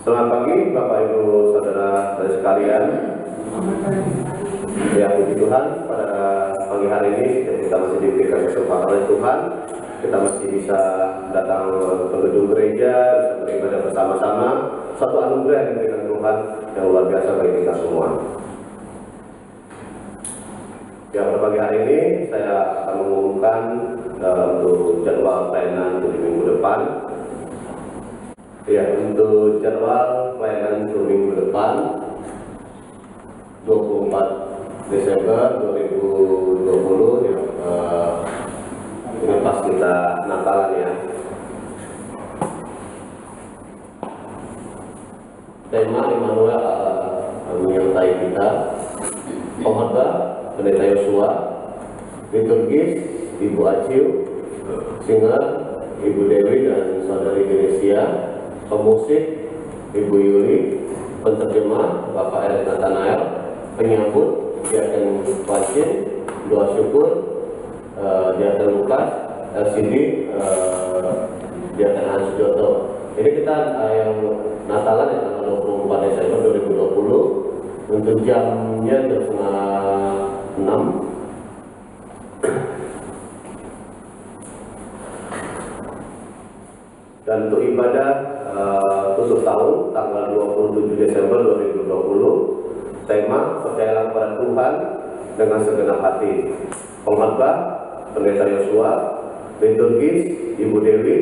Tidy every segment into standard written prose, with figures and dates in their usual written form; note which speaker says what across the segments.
Speaker 1: Selamat pagi Bapak Ibu Saudara sekalian. Ya puji Tuhan, pada pagi hari ini kita masih diberikan kesempatan oleh Tuhan. Kita masih bisa datang ke gedung gereja, bisa beribadah bersama-sama. Satu anugerah yang diberikan Tuhan yang luar biasa bagi kita semua. Ya, pada pagi hari ini saya akan mengumumkan untuk jadwal pelayanan untuk minggu depan. Ya, untuk jadwal pelayanan untuk minggu depan 24 Desember 2020 ya, ini pas kita Natalan ya. Tema Immanuel menyertai kita. Pengkhotbah Pendeta Yosua, liturgis Ibu Aciu, singer Ibu Dewi dan Saudari Genesia, pemusik Ibu Yuli, penterjemah Bapak Erik Nathanael, penyambut Diaken Wacin, doa syukur Diaken Lukas, LCD Diaken Hans Joto. Ini kita yang Natalan yang tanggal 24 Desember 2020 untuk jamnya jam 5:30. Dan untuk ibadah tutup tahun tanggal 27 Desember 2020, tema percayalah kepada Tuhan dengan segenap hati. Pengkhotbah Pendeta Yosua, liturgis Ibu Dewi,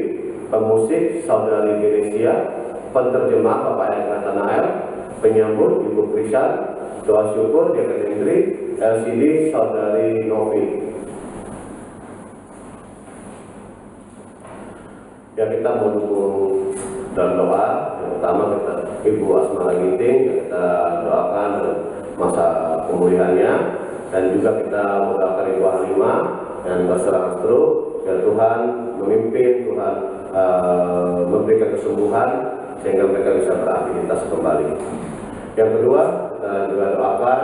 Speaker 1: pemusik Saudari Genesia, penterjemah Bapak Erik Nathanael, penyambut Ibu Krisan, doa syukur Diaken Hendri, LCD Saudari Novi. Ya, kita mau dukung dalam doa. Yang pertama kita Ibu Asmara Ginting, yang kita doakan masa pemulihannya, dan juga kita mendoakan Ibu Halimah yang berserang stroke. Ya Tuhan memimpin, Tuhan memberikan kesembuhan sehingga mereka bisa beraktivitas kembali. Yang kedua, kita juga doakan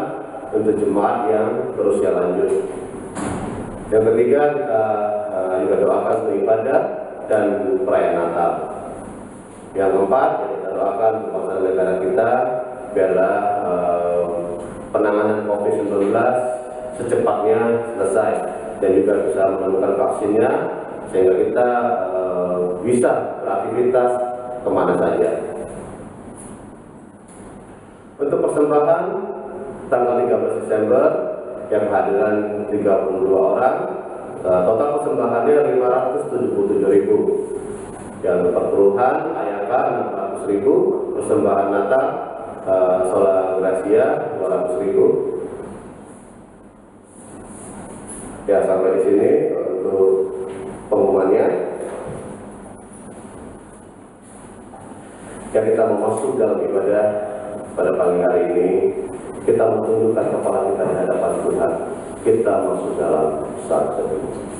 Speaker 1: untuk jemaat yang berusia lanjut. Yang ketiga, kita juga doakan untuk ibadah dan perayaan Natal. Yang keempat, kita doakan untuk bangsa negara kita biarlah penanganan COVID-19 secepatnya selesai dan juga bisa menemukan vaksinnya sehingga kita bisa beraktivitas kemana saja. Untuk persembahan tanggal 13 Desember yang kehadiran 32 orang, total persembahannya 577.000. Yang perperuhan Ayaka 600.000, persembahan Natal Sola Gracia 200.000. Ya, sampai di sini untuk pengumumannya. Ya, kita mau masuk dalam ibadah pada pagi hari ini. Kita menundukkan kepala kita di hadapan Tuhan. Kita masuk dalam saat seduh.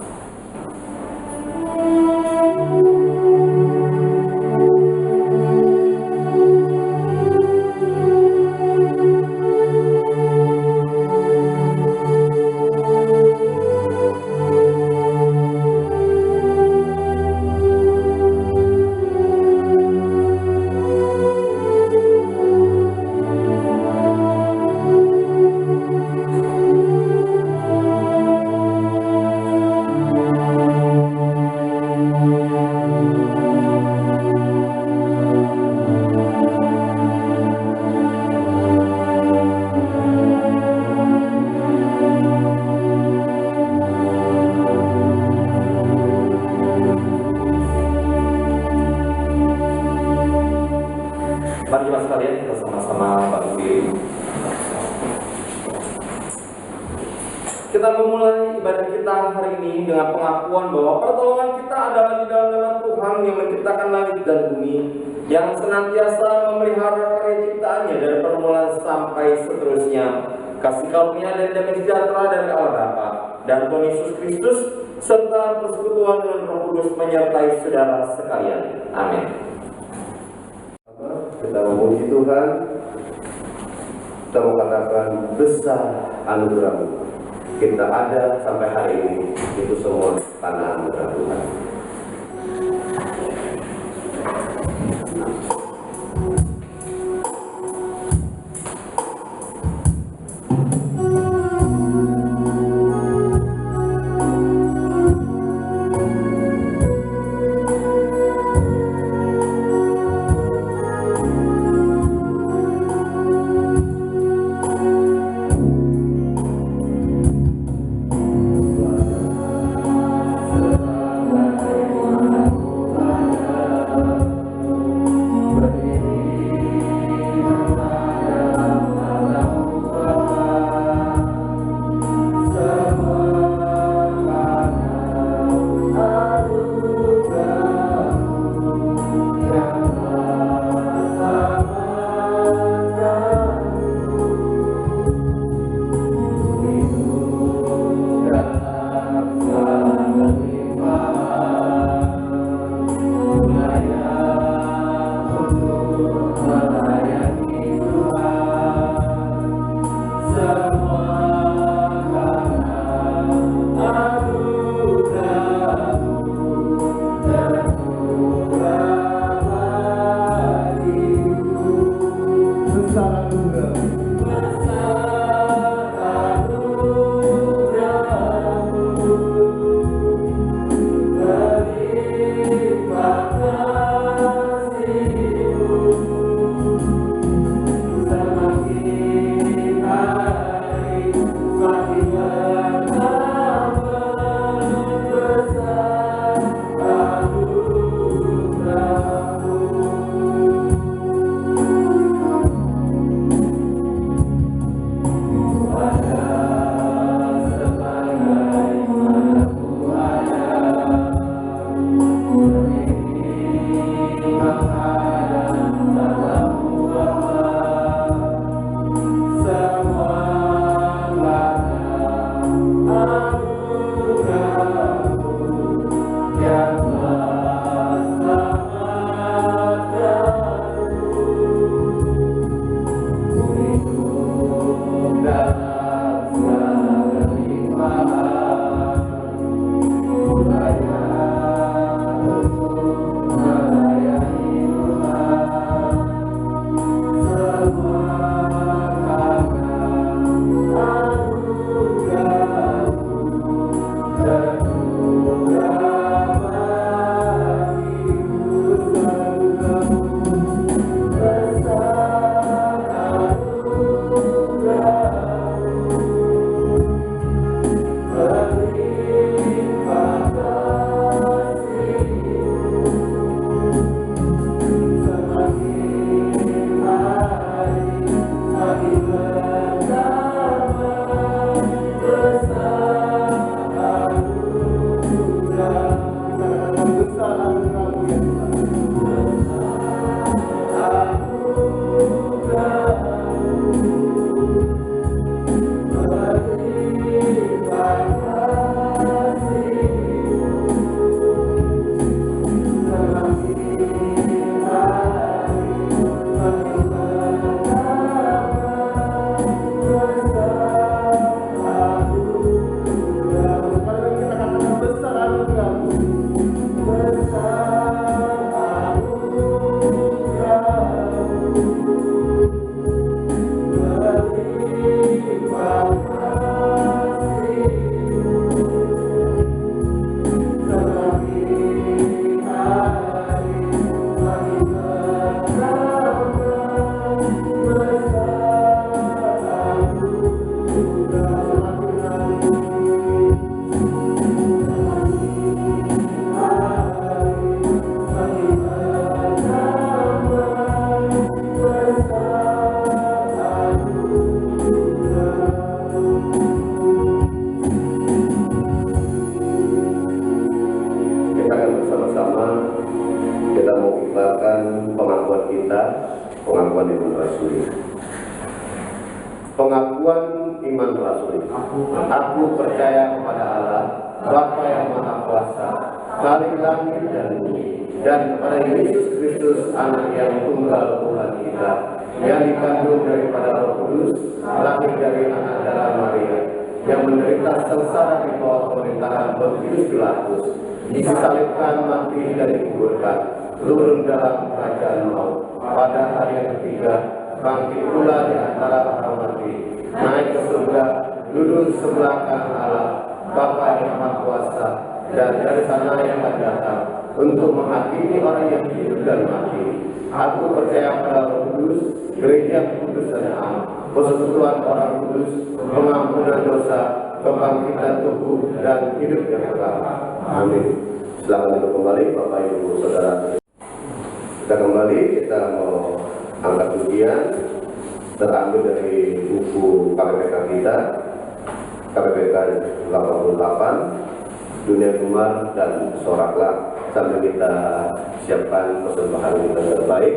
Speaker 2: Kita memulai ibadah kita hari ini dengan pengakuan bahwa pertolongan kita adalah di dalam nama Tuhan yang menciptakan langit dan bumi, yang senantiasa memelihara karya ciptaannya dari permulaan sampai seterusnya. Kasih karunia dan damai sejahtera dari Allah Bapa dan Tuhan Yesus Kristus serta persekutuan dengan Roh Kudus menyertai saudara sekalian. Amin.
Speaker 1: Kita memuji Tuhan, kita mengatakan besar anugerah-Mu. Kita ada sampai hari ini, itu semua karena anugerah Tuhan. pengakuan iman rasuli. Pengakuan iman rasuli. Aku percaya kepada Allah, Bapa yang Maha Kuasa, Khalik langit dan bumi, dan kepada Yesus Kristus, Anak yang tunggal Tuhan kita, yang dikandung daripada Roh Kudus, lahir dari anak darah Maria, yang menderita sengsara di bawah pemerintahan Pontius Pilatus, disalibkan, mati dan dikuburkan, turun dalam kerajaan maut, pada hari yang ketiga bangkit pula di antara orang mati, naik ke surga, duduk sebelah kanan Allah, Bapa yang Maha Kuasa, dan dari sana yang akan datang untuk menghakimi orang yang hidup dan mati. Aku percaya pada Roh Kudus, gereja kudus dan am, persekutuan orang kudus, pengampunan dosa, kebangkitan tubuh dan hidup yang kekal. Amin. Silakan duduk kembali, Bapak Ibu Saudara. Kita kembali, kita mau angkat pujian terambil dari buku KPPK kita, KPPK 88, Dunia Gemar dan Soraklah, sambil kita siapkan persembahan kita terbaik.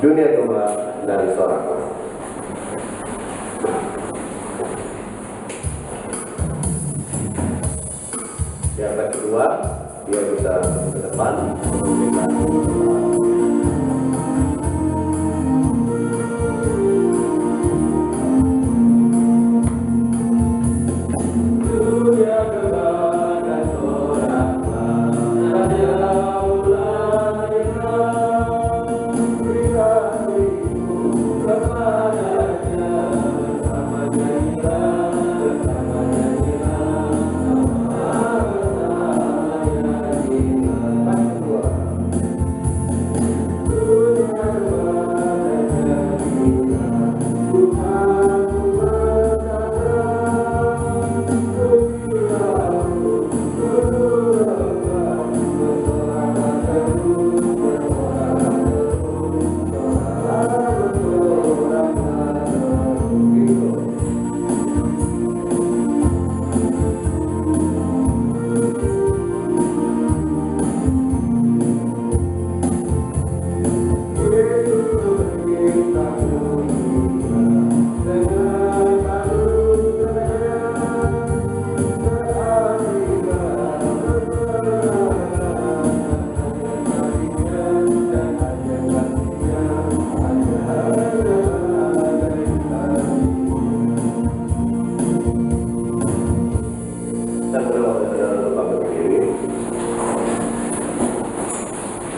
Speaker 1: Dunia Gemar dan Soraklah. Yang kedua, dia bisa ke depan memberikan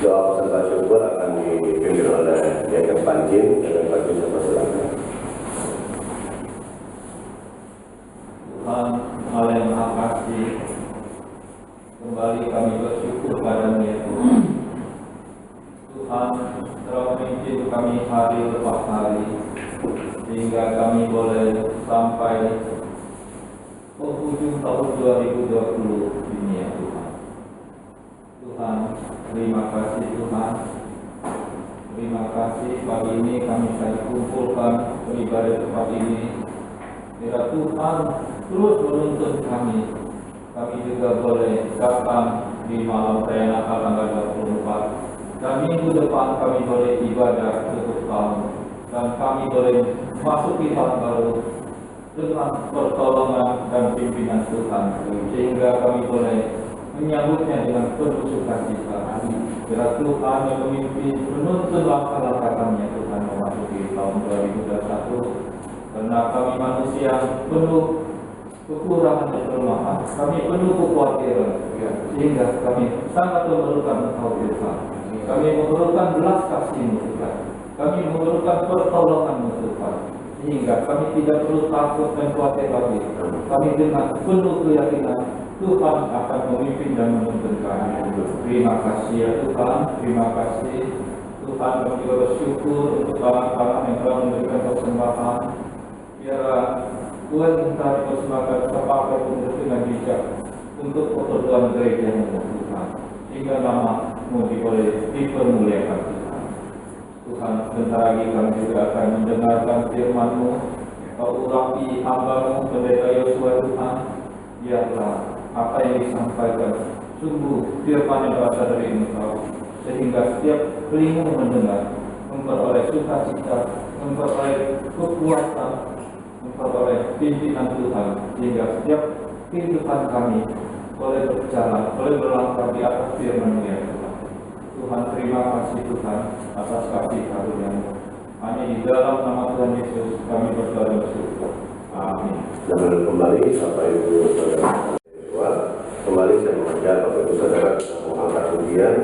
Speaker 1: doa peserta syukur akan dipimpin oleh Yayasan Panjin sama silakan.
Speaker 3: Tuhan Allah yang Maha Kasih, kembali kami bersyukur padamu ya Tuhan. Tuhan telah memimpin kami hari lepas hari sehingga kami boleh sampai penghujung tahun 2020 ini ya Tuhan. Tuhan, terima kasih Tuhan. Terima kasih pagi ini kami bisa kumpulkan beribadah tempat ini. Biar Tuhan terus menuntun kami. Kami juga boleh datang di malam perayaan Natal tanggal 24. Dan minggu depan kami boleh ibadah tutup tahun. Dan kami boleh masuki tahun baru dengan pertolongan dan pimpinan Tuhan. Sehingga kami boleh menyambutnya dengan penuh sukacita. Biar Tuhan yang memimpin menuntun langkah-langkah kami ya Tuhan memasuki tahun 2021. Karena kami manusia penuh kekurangan dan kelemahan, kami penuh kekhawatiran, sehingga kami sangat memerlukan Engkau Tuhan. Kami memerlukan belas kasih-Mu Tuhan. Kami memerlukan pertolongan-Mu Tuhan. Sehingga kami tidak perlu takut dan khawatir lagi. Kami dengan penuh keyakinan Tuhan akan memimpin dan menuntun kami. Terima kasih ya Tuhan, terima kasih Tuhan. Kami juga bersyukur untuk tangan-tangan yang telah memberikan persembahan. Biarlah Tuhan minta dipersembahkan sepakai untuk dengan bijak untuk keperluan gereja-Mu Tuhan, sehingga nama-Mu boleh dipermuliakan Tuhan. Tuhan, sebentar lagi kami juga akan mendengarkan firman-Mu. Kau urapi hamba-Mu pendeta Yosua Tuhan. Biarlah apa yang disampaikan sungguh firman yang berasal dari Engkau, sehingga setiap telinga mendengar memperoleh sukacita, memperoleh kekuatan, memperoleh pimpinan Tuhan, sehingga setiap kehidupan kami boleh berjalan, boleh berlangkah di atas firman-Mu ya Tuhan. Tuhan, terima kasih Tuhan atas kasih karunia-Mu. Hanya di dalam nama Tuhan Yesus kami berdoa dan bersyukur. Amin.
Speaker 1: Dan kembali Bapak Ibu Saudara, kembali saya mengajak Bapak Ibu Saudara kita mengangkat pujian,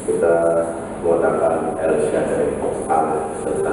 Speaker 1: kita mengatakan El Shaddai Allah serta.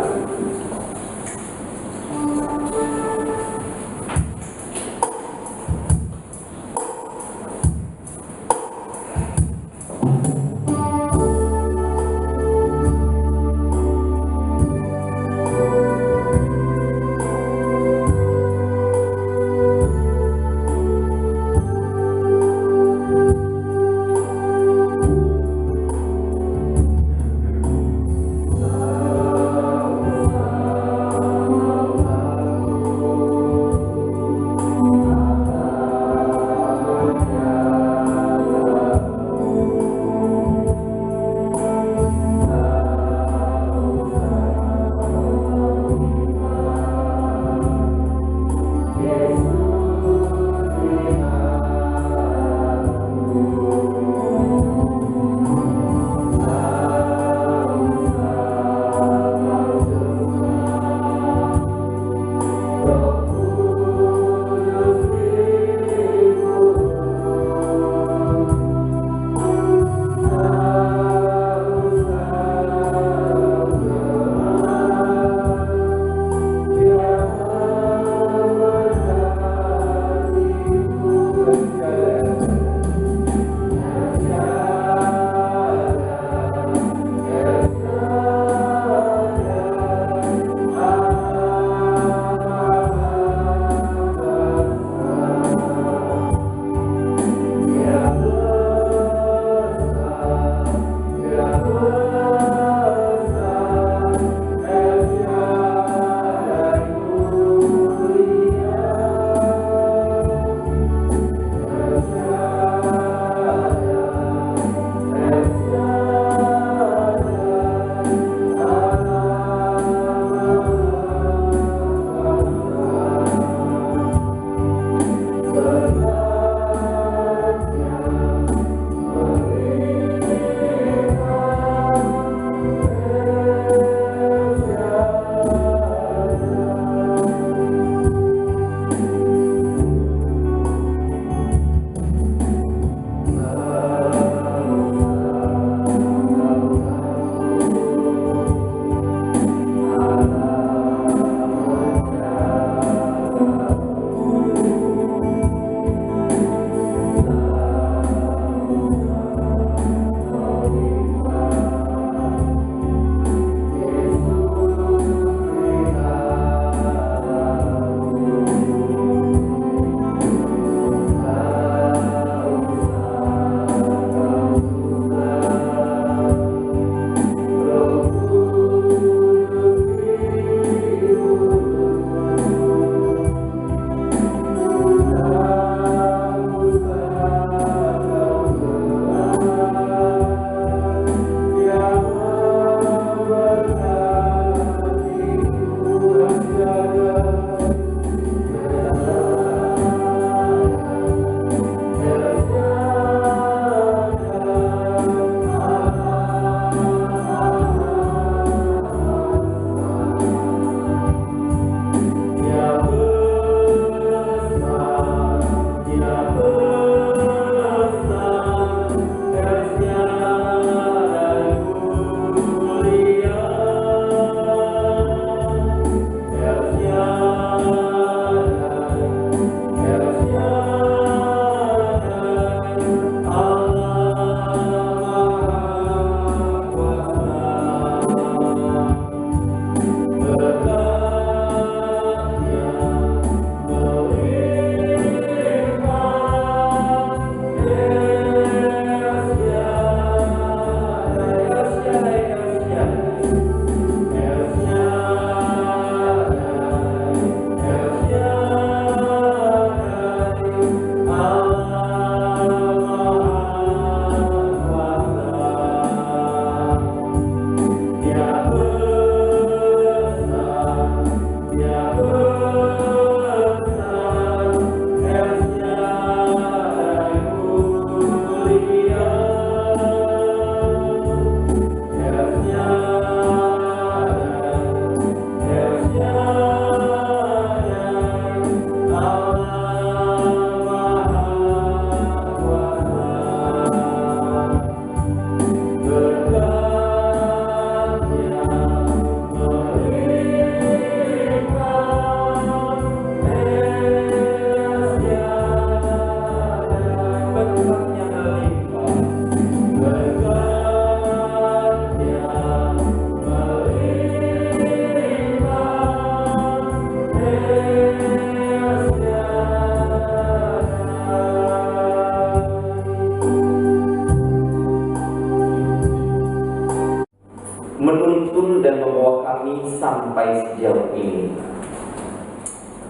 Speaker 2: menuntun dan membawa kami sampai sejauh ini.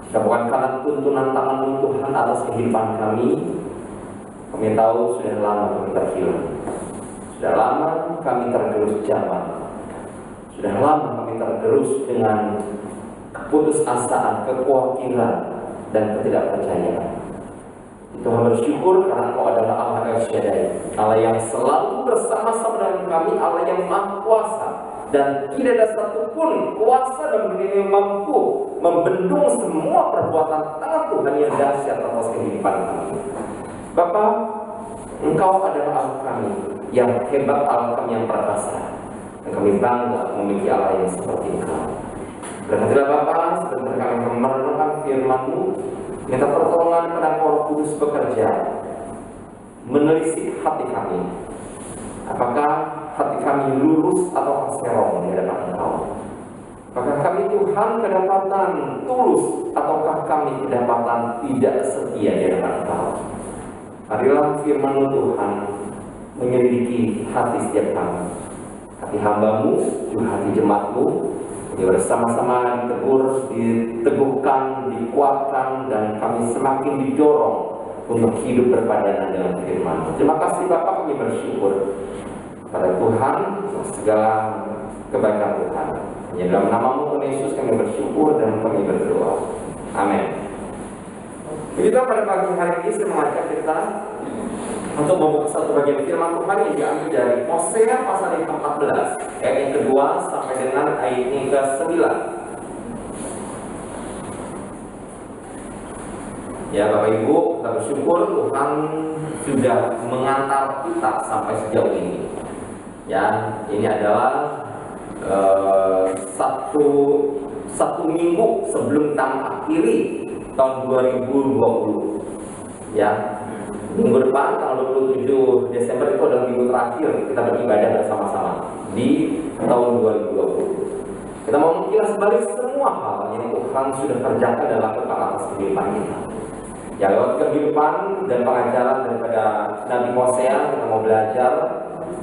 Speaker 2: Jika bukan karena tuntunan tangan Tuhan atas kehidupan kami tahu sudah lama kami terhilang. Sudah lama kami tergerus zaman. Sudah lama kami tergerus dengan keputusasaan, kekhawatiran, dan ketidakpercayaan. Tuhan bersyukur karena Engkau adalah Allah El Shaddai, Allah yang selalu bersama-sama dengan kami, Allah yang maha kuasa, dan tidak ada satupun kuasa dan dunia yang mampu membendung semua perbuatan tangan Tuhan yang dahsyat atas kehidupan kami. Bapa, Engkau adalah Allah kami yang hebat, Allah kami yang perkasa, dan kami bangga memiliki Allah yang seperti Engkau. Berkatilah Bapa, sebentar kami merenungkan firman-Mu, minta pertolongan pada Roh Kudus bekerja, menelisik hati kami. Apakah hati kami lurus atau serong di hadapan Engkau? Apakah kami Tuhan kedapatan tulus ataukah kami kedapatan tidak setia di hadapan Engkau? Marilah firman-Mu Tuhan menyelidiki hati setiap kami, hati hamba-Mu, juga hati jemaat-Mu. Ya, bersama-sama ditegur, diteguhkan, dikuatkan, dan kami semakin didorong untuk hidup berpadanan dengan firman. Terima kasih Bapak, kami bersyukur pada Tuhan segala kebaikan Tuhan. Hanya dalam nama-Mu Tuhan Yesus kami bersyukur dan kami berdoa. Amin. Begitu pada pagi hari ini saya mengajak kita untuk membuka satu bagian firman Tuhan yang diambil dari Hosea pasal yang ke-14 ayat yang kedua sampai dengan ayat yang ke-9. Ya Bapak Ibu, kita bersyukur Tuhan sudah mengantar kita sampai sejauh ini. Ya, ini adalah satu minggu sebelum kita mengakhiri tahun 2020. Ya, minggu depan tanggal 27 Desember itu adalah minggu terakhir kita beribadah bersama-sama di tahun 2020. Kita mau mengilas balik semua hal yang Tuhan sudah kerjakan dalam atas kehidupan kita. Ya, lewat kehidupan dan pengajaran daripada Nabi Hosea kita mau belajar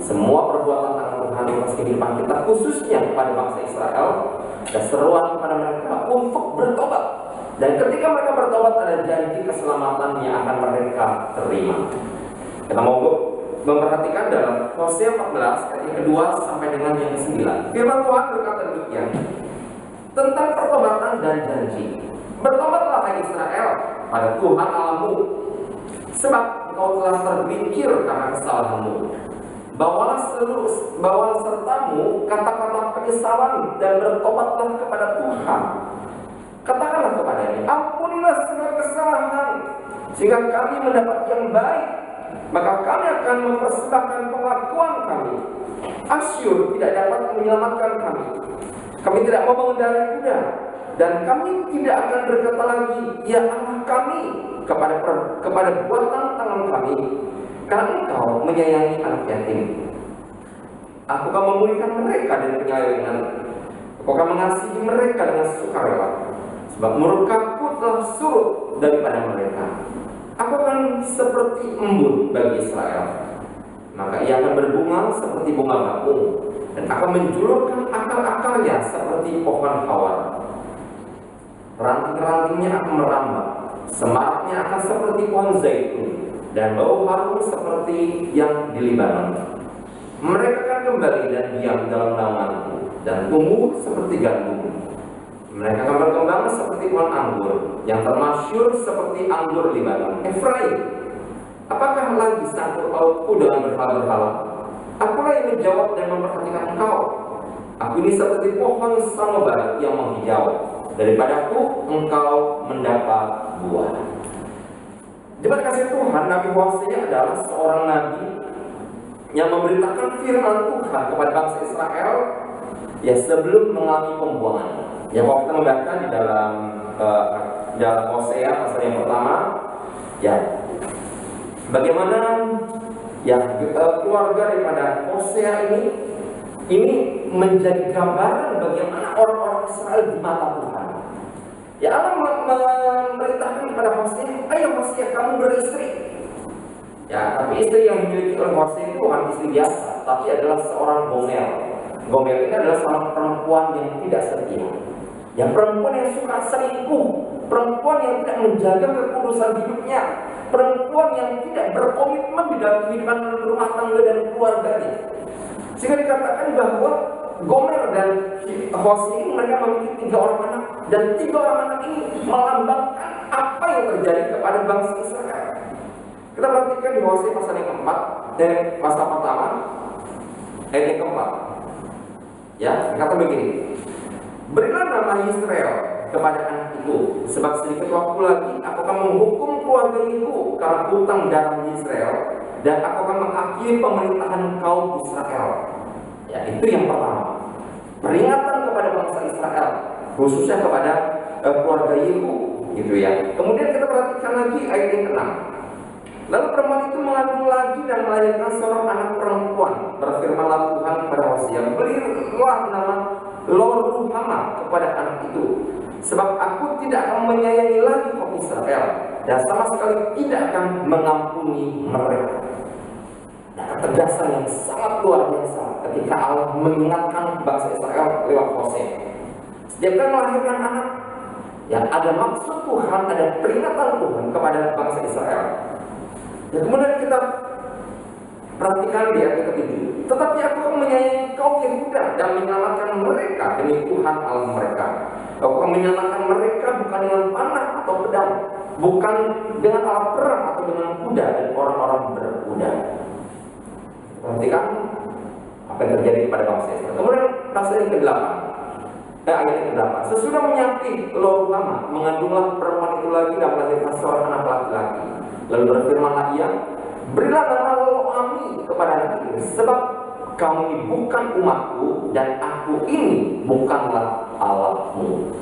Speaker 2: semua perbuatan tangan Tuhan atas kehidupan kita, khususnya kepada bangsa Israel, dan seruan kepada mereka untuk bertobat. Dan ketika mereka bertobat ada janji keselamatan yang akan mereka terima. Kita mau memperhatikan dalam Hosea 14 ayat yang kedua sampai dengan yang ke-9. Firman Tuhan berkata demikian tentang pertobatan dan janji. Bertobatlah hai Israel pada Tuhan Allahmu, sebab engkau telah tergelincir karena kesalahanmu. Bawalah sertamu kata-kata penyesalan dan bertobatlah kepada Tuhan. Katakanlah kepadanya, ampunilah segala kesalahan, sehingga kami mendapat yang baik. Maka kami akan mempersembahkan pengakuan kami. Asyur tidak dapat menyelamatkan kami. Kami tidak mau mengendarai kuda, dan kami tidak akan berkata lagi, ya Allah kami, kepada buatan tangan kami, karena Engkau menyayangi anak yatim. Aku akan memulihkan mereka dari penyelewengan. Aku akan mengasihi mereka dengan sukarela. Sebab murkaku telah surut daripada mereka. Aku akan seperti embun bagi Israel. Maka ia akan berbunga seperti bunga bakung, dan akan menjulurkan akar-akarnya seperti pohon hawar. Ranting-rantingnya akan merambah, semaraknya akan seperti pohon zaitun, dan bau harum seperti yang di Libanon. Mereka akan kembali dan diam dalam naunganku, dan tumbuh seperti gandum. Mereka akan berkembang seperti pohon anggur, yang termasyur seperti anggur Libanon. Efraim, apakah lagi sangkut pautku dengan berhala-berhala? Akulah yang menjawab dan memperhatikan engkau. Aku ini seperti pohon sanobar yang menghijau. Daripadaku engkau mendapat buah. Jemaat kasih Tuhan, Nabi Hosea adalah seorang nabi yang memberitakan firman Tuhan kepada bangsa Israel ya sebelum mengalami pembuangan. Ya, kalau kita membaca di dalam Hosea pasal yang pertama, ya bagaimana ya keluarga daripada Hosea ini menjadi gambaran bagaimana orang-orang Israel di mata Tuhan. Ya, Allah memerintahkan kepada Hosea, ayo Hosea kamu beristri. Ya, tapi istri yang dimiliki oleh Hosea itu bukan istri biasa, tapi adalah seorang bongel. Gomer ini adalah seorang perempuan yang tidak setia, ya, perempuan yang suka selingkuh, perempuan yang tidak menjaga kekudusan hidupnya, perempuan yang tidak berkomitmen di dalam kehidupan rumah tangga dan keluarganya. Sehingga dikatakan bahwa Gomer dan Hosea ini mereka memiliki 3 orang anak, dan 3 orang anak ini melambangkan apa yang terjadi kepada bangsa Israel. Kita perhatikan di Hosea pasal yang keempat, pasal pertama, ayat yang keempat. Ya, kata begini: berilah nama Israel kepada anak itu, sebab sedikit waktu lagi aku akan menghukum keluarga itu karena hutang darah Israel, dan aku akan mengakhiri pemerintahan kaum Israel. Ya, itu yang pertama. Peringatan kepada bangsa Israel, khususnya kepada keluarga Yehu, gitu ya. Kemudian kita perhatikan lagi ayat yang ke-6. Lalu perempuan itu mengandung lagi dan melahirkan seorang anak perempuan. Berfirmanlah Tuhan kepada Hosea, berilah nama Lo-ruhama kepada anak itu, sebab aku tidak akan menyayangi lagi kaum Israel, dan sama sekali tidak akan mengampuni mereka. Nah, ketegasan yang sangat luar biasa ketika Allah mengingatkan bangsa Israel lewat Hosea. Setiap kali melahirkan anak, ya, ada maksud Tuhan, ada peringatan Tuhan kepada bangsa Israel. Dan kemudian kita perhatikan di ayat ke-7. Tetapi aku akan menyayangi kaum Yehuda dan menyelamatkan mereka demi Tuhan Allah mereka. Aku akan menyelamatkan mereka bukan dengan panah atau pedang, bukan dengan alat perang atau dengan kuda dan orang-orang berkuda. Perhatikan apa yang terjadi pada bangsa Israel. Kemudian pasal yang ke-8, ayat yang ke-8. Sesudah menyakiti Lo-ruhama, mengandunglah perempuan itu lagi dan melahirkan seorang anak laki-laki. Lalu berfirmanlah ia, berilah nama Lo-ami kepada anak itu, sebab kamu ini bukan umatku dan aku ini bukanlah Allahmu.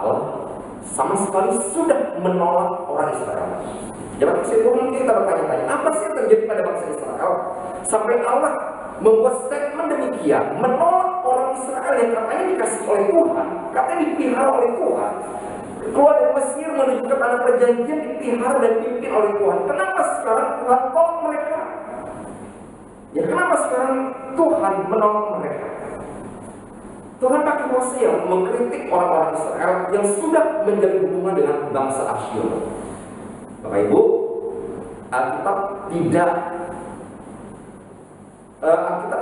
Speaker 2: Allah sama sekali sudah menolak orang Israel. Jangan mungkin kita bertanya-tanya, apa sih yang terjadi pada bangsa Israel sampai Allah membuat statement demikian, menolak orang Israel yang katanya dikasih oleh Tuhan, katanya dipelihara oleh Tuhan, keluar dari Mesir menuju ke tanah perjanjian, dipelihara dan dipimpin oleh Tuhan. Kenapa sekarang Tuhan tolak mereka? Ya, kenapa sekarang Tuhan menolak mereka? Tuhan pakai Hosea mengkritik orang-orang Israel yang sudah menjalin hubungan dengan bangsa Asyur. Bapak Ibu, Alkitab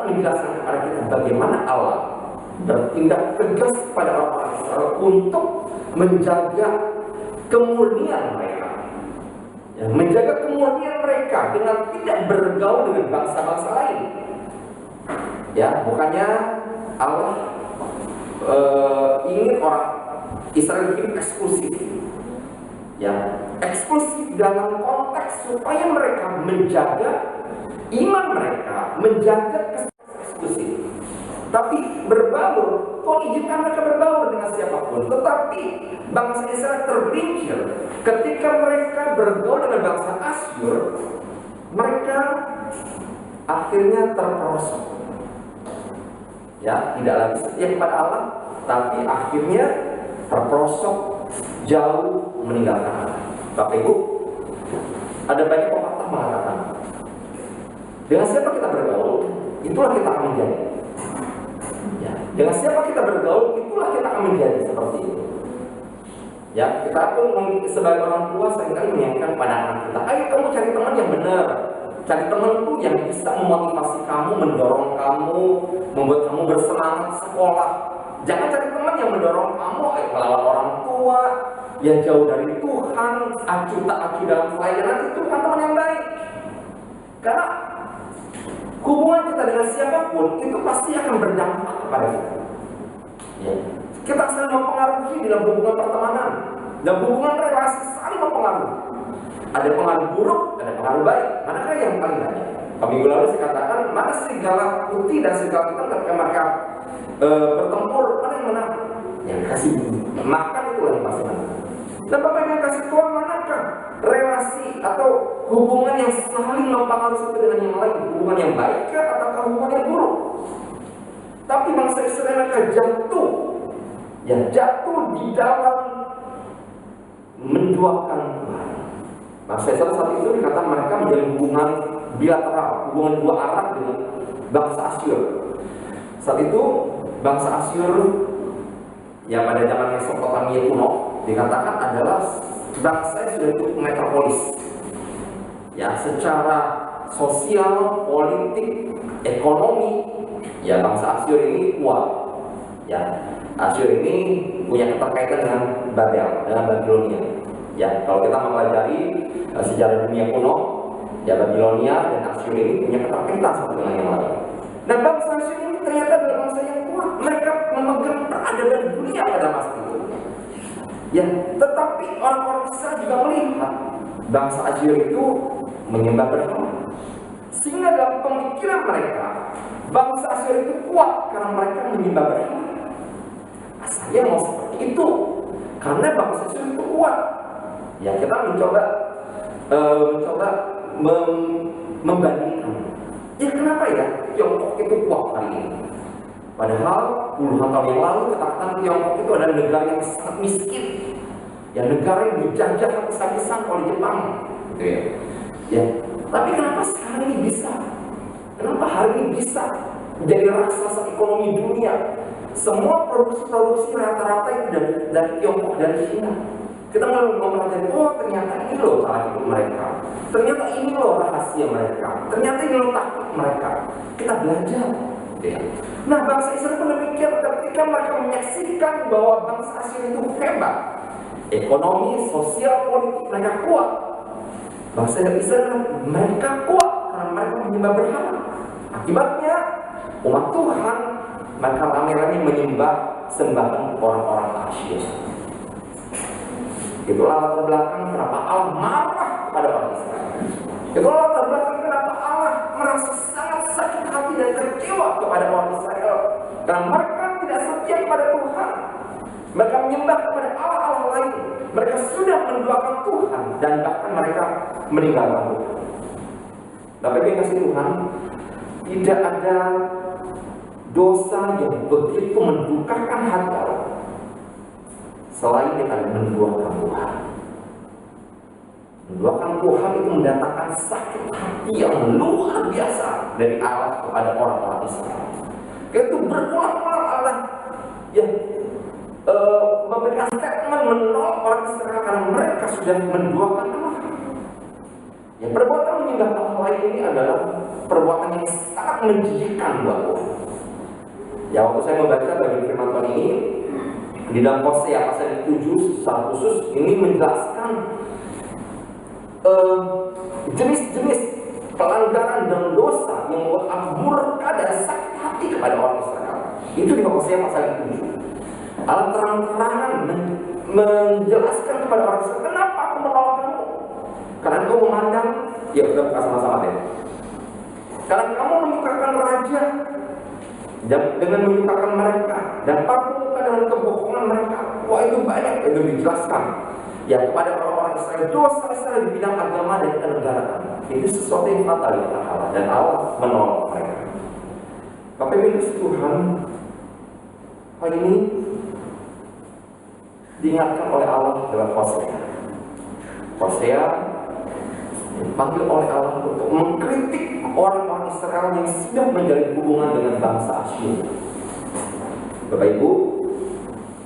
Speaker 2: menjelaskan kepada kita bagaimana Allah bertindak tegas pada orang-orang Israel untuk menjaga kemurnian mereka, ya, menjaga kemurnian mereka dengan tidak bergaul dengan bangsa-bangsa lain. Ya, bukannya Allah ingin orang Israel hidup eksklusif, ya, eksklusif dalam konteks supaya mereka menjaga iman mereka, menjaga eksklusif. Tapi berbaur, Tuhan izinkan mereka berbaur dengan siapapun. Tetapi bangsa Israel tergelincir ketika mereka bergaul dengan bangsa Asyur. Mereka akhirnya terperosok. Ya, tidak lagi setia kepada Allah, tapi akhirnya terperosok, jauh meninggalkan Allah. Bapak Ibu, ada banyak pepatah mengatakan, dengan siapa kita bergaul, itulah kita akan menjadi. Ya, dengan siapa kita bergaul, itulah kita akan menjadi seperti itu. Ya, kita pun sebagai orang tua seringkali mengingatkan pada anak kita, ayo kamu cari teman yang benar, cari teman itu yang bisa memotivasi kamu, mendorong kamu, membuat kamu bersemangat sekolah. Jangan cari teman yang mendorong kamu melawan orang tua, yang jauh dari Tuhan, acuh tak acuh dalam pelayanan. Itu bukan teman yang baik. Karena hubungan kita dengan siapapun itu pasti akan berdampak kepada kita. Ya. Kita saling mempengaruhi dalam hubungan pertemanan, dan hubungan relasi saling mempengaruhi. Ada pengaruh buruk, ada pengaruh baik. Manakah yang paling banyak? Minggu lalu saya katakan, mana serigala putih dan serigala hitam ketika mereka bertempur, mana yang menang? Yang kasih makan itulah yang pasti menang. Dan Bapak yang kasih Tuhan, manakah relasi atau hubungan yang saling mempengaruhi satu dengan yang lain? Hubungan yang baik atau hubungan yang buruk? Tapi bangsa Israel mereka jatuh, ya, jatuh di dalam menduakan Tuhan. Bangsa Israel saat itu dikatakan mereka menjalin hubungan bilateral, hubungan dua arah dengan bangsa Asyur. Saat itu bangsa Asyur yang pada zaman Mesopotamia kuno dikatakan adalah bangsa yang sudah cukup metropolis. Ya, secara sosial, politik, ekonomi, ya bangsa Asyur ini kuat. Ya, Asyur ini punya keterkaitan dengan Babel, dengan Babilonia. Ya, kalau kita mempelajari sejarah dunia kuno, ya Babilonia dan Asyur ini punya keterkaitan satu dengan yang lain. Nah, bangsa Asyur ini ternyata adalah bangsa yang kuat. Mereka memegang peradaban dunia pada masa itu. Ya, tetapi orang-orang Israel juga melihat bangsa Asyur itu menyembah berhala. Sehingga dalam pemikiran mereka, bangsa Asyur itu kuat karena mereka menyembah berhala. Saya mau seperti itu karena bangsa Asyur itu kuat. Ya, kita mencoba membandingkan. Ya, kenapa ya Tiongkok itu kuat hari ini? Padahal puluhan tahun yang lalu katakan Tiongkok itu adalah negara yang sangat miskin. Ya, negara yang dijajah habis-habisan oleh Jepang, gitu ya. Ya, tapi kenapa sekarang ini bisa? Kenapa hari ini bisa menjadi raksasa ekonomi dunia? Semua produksi rata-rata itu dari Tiongkok, dari China. Kita mulai mempelajari, oh ternyata ini loh cara hidup mereka. Ternyata ini loh rahasia mereka. Ternyata ini loh taktik mereka. Kita belajar. Ya. Nah, bangsa Israel pun demikian ketika mereka menyaksikan bahwa bangsa Asyur itu hebat. Ekonomi, sosial, politik mereka kuat. Bangsa Israel mereka kuat karena mereka menyembah berhala. Akibatnya umat Tuhan mereka rame-rame menyembah sembahan orang-orang Asyur. Itulah latar belakang kenapa Allah marah kepada orang Israel. Itulah latar belakang kenapa Allah merasa sangat sakit hati dan kecewa kepada orang Israel karena mereka tidak setia kepada Tuhan. Mereka menyembah kepada Allah-Allah lain. Mereka sudah menduakan Tuhan dan bahkan mereka meninggalkan Tuhan. Tapi kasih Tuhan, tidak ada dosa yang begitu mendukakan hati Allah selain dengan menduakan Tuhan. Menduakan Tuhan itu mendatangkan sakit hati yang luar biasa dari Allah kepada orang-orang Israel. Itu berulang-ulang Allah ya memberikan statement menolak orang Israel karena mereka sudah menduakan Tuhan. Ya, perbuatan menyembah Allah lain ini adalah perbuatan yang sangat menjijikkan buat Tuhan. Ya, waktu saya membaca bagian firman Tuhan ini di dalam Hosea pasal 7 secara khusus ini menjelaskan jenis-jenis pelanggaran dan dosa yang membuat Allah murka dan sakit hati kepada orang Israel. Itu di Hosea pasal 7. Allah terang-terangan menjelaskan kepada orang Israel, kenapa aku menolak kamu? Karena kamu memandang, ya udah buka sama-sama deh. Karena kamu menyukakan raja dengan menyukakan mereka dan paku muka dengan kebohongan mereka. Wah, itu banyak itu dijelaskan. Ya, kepada orang-orang Israel, dosa Israel di bidang agama dan kenegaraan itu sesuatu yang fatal di hadapan Allah dan Allah menolak mereka. Tapi milik Tuhan hal ini diingatkan oleh Allah dalam Hosea. Hosea dipanggil oleh Allah untuk mengkritik orang-orang Israel yang sudah menjalin hubungan dengan bangsa Asyur. Bapak Ibu,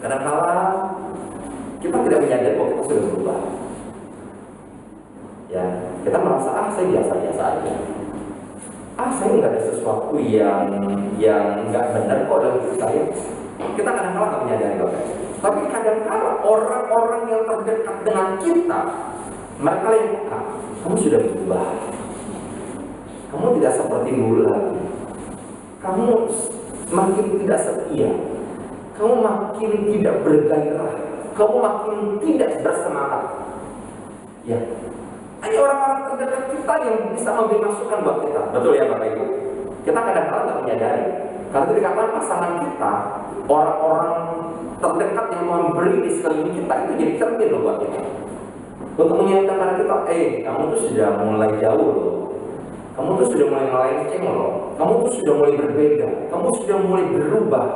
Speaker 2: kadang-kala kita tidak menyadari bahwa kita sudah berubah. Ya, kita merasa saya biasa-biasa aja. Saya nggak ada sesuatu yang nggak benar kok dalam hidup saya. Kita kadang-kala nggak menyadari Bapak. Tapi kadang-kala orang-orang yang terdekat dengan kita, mereka yang kamu sudah berubah. Kamu tidak seperti dulu lagi. Kamu makin tidak setia. Kamu makin tidak bergairah. Kamu makin tidak bersemangat. Ya, hanya orang-orang terdekat kita yang bisa memberi masukan buat kita. Betul ya Bapak Ibu? Kita kadang-kadang nggak menyadari. Karena itu dikatakan pasangan kita, orang-orang terdekat yang memberi di sekeliling kita itu jadi cermin loh buat kita. Untuk mengingatkan pada kita, kamu tuh sudah mulai jauh loh. Kamu tuh sudah mulai melenceng loh. Kamu tuh sudah mulai berbeda. Kamu sudah mulai berubah.